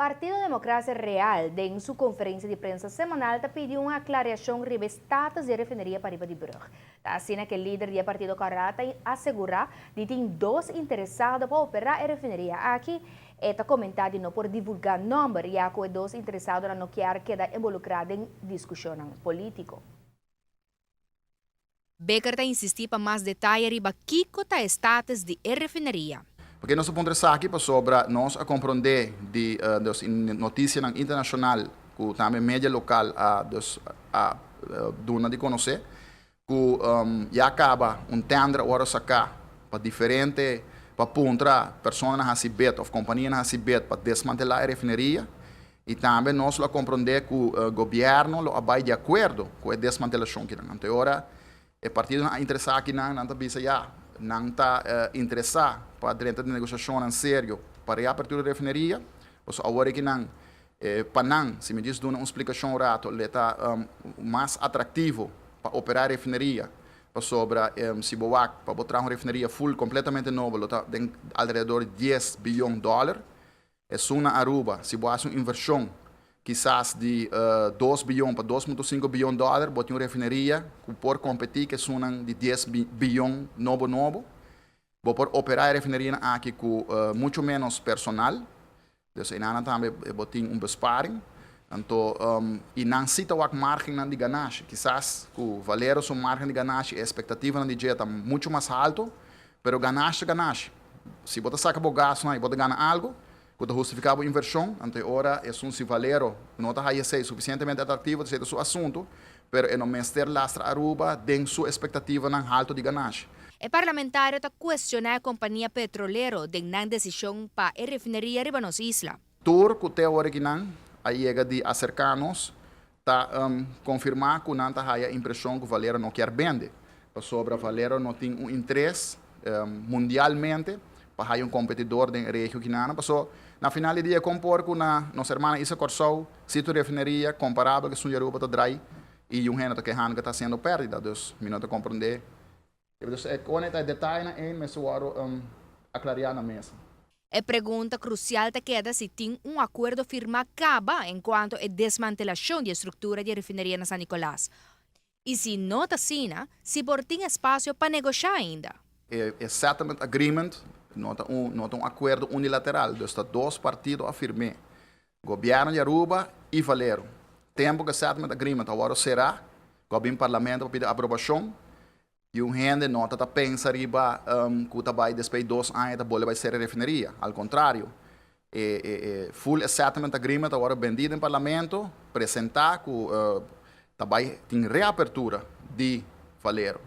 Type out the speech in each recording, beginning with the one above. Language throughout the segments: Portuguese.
Partido Democracia Real, em sua conferência de prensa semanal, pediu uma aclaração sobre status de refineria para Riba de Brug. Assim que o líder do partido Carrata assegura que tem dois interessados para operar a refineria aqui. Está comentado não por divulgar número, já que os dois interessados não querem quedar involucrados em discussão política. Becker está insistindo para mais detalhes sobre Kiko está status de refineria. Porque nós vamos aqui sobre nós a compreender de notícias internacional que também mídia local a dona de conhecer que já acaba tender agora sacar para diferente para pontra pessoas na recibet ou companhia na recibet para desmantelar a refineria e também nós a compreender que o governo lo vai de acordo com a desmantelação que então agora o partido não interessado aqui não está bisa já não está interessado para dentro de negociação em sério para a abertura da refineria, mas agora que não, para não, se me diz uma explicação rato, ele está mais atrativo para operar a refineria, para sobre se boak para botar uma refineria full completamente nova, ele está alrededor de 10 bilhões de dólares, é só na Aruba, se boak uma inversão quizás de 2 bilhões para 2,5 bilhões de dólares, botar uma refineria que por competir que são de 10 bilhões novo. Vou por operar a refineria aqui com muito menos personal. Então, ainda também botar besparing. Então, e não cita o margem de ganância. Quizás o valor do margem de ganância, a expectativa de dieta muito mais alto, mas ganância. Se você saca o gasto, você ganha algo. Quando justificava a inversão, ante ora é se valero não está suficientemente atrativo de ser o assunto, mas é no mestre lastra Aruba tem sua expectativa na alto de ganância. O parlamentário está questionando a companhia petroleira de não decisão para a refineria riba nos isla. Tur que até hora que não, aí chega de acercar-nos, está confirmar que não está a impressão que o valero não quer vender, sobre o valero não tem interesse mundialmente para competidor da região que não, passou na final do dia compor com nossa irmã Isa Corsou, sítio de refineria comparável que Sunjaruba está drai e um reno que está sendo perdida, dos minutos compreender. Quando está detalhe mas eu aclarar na mesa. A pergunta crucial queda se tem acordo firmado acaba enquanto a desmantelação da estrutura de refineria na San Nicolás. E se não está assim, se por tem espaço para negociar ainda. O settlement agreement não é acordo unilateral, dos dois partidos a firmar. Governo de Aruba e Valero. Tempo que o settlement agreement agora será, o governo parlamento para pedir aprovação, e um rende não está pensando que vai depois de 2 anos vai ser a refineria. Ao contrário, full settlement agreement agora vendido em parlamento, apresentar que tem reapertura de Valero.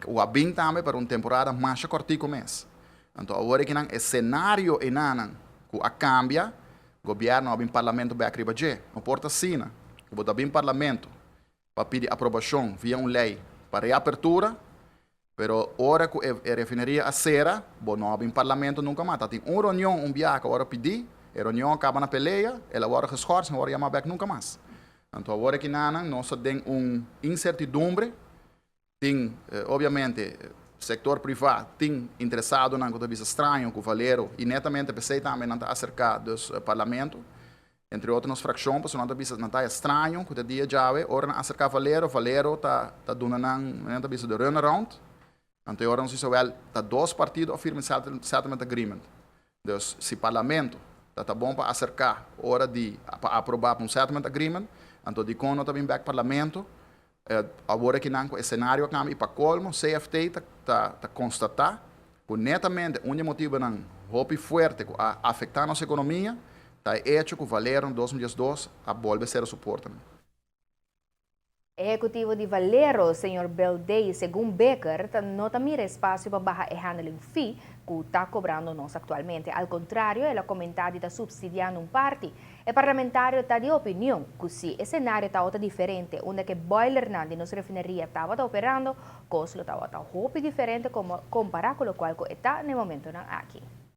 O abin também para uma temporada mais curta como mês. Então, agora que o cenário é que cambia, o governo e o parlamento vai acribar. Não importa assim, o parlamento para pedir aprovação via uma lei para reapertura, mas hora que a refineria acera, não há parlamento nunca mais. Tem uma reunião, dia que agora pedir, a reunião acaba na peleia, ela agora rescorre, agora chama back nunca mais. Então, agora que nós temos uma incertidumbre, tem, obviamente, o setor privado tem interessado na coisa estranha com o valero e netamente pensei também não está acercado do parlamento, entre outras frações, não está estranho que o dia já é hora de acercar o valero está dando não está de runaround, então agora não sei se está dois partidos afirmam settlement agreement, então se o parlamento está bom para acercar hora de para aprovar um settlement agreement, então de quando também back parlamento agora que o cenário cambia para colmo, CFT está constatar que netamente um motivo não roupa forte que afetar nossa economia está hecho que o Valero em 2012 a volver a ser o suporte. Executivo de Valero, Sr. Beldey, segundo Becker, não tem espaço para baixar o handling fee que está cobrando nós atualmente. Ao contrário, ela comentou que está subsidiando parte. O parlamentário está de opinião que se o cenário está diferente, onde que boiler de nossa refineria estava operando, o custo estava diferente comparado com o qual está no momento aqui.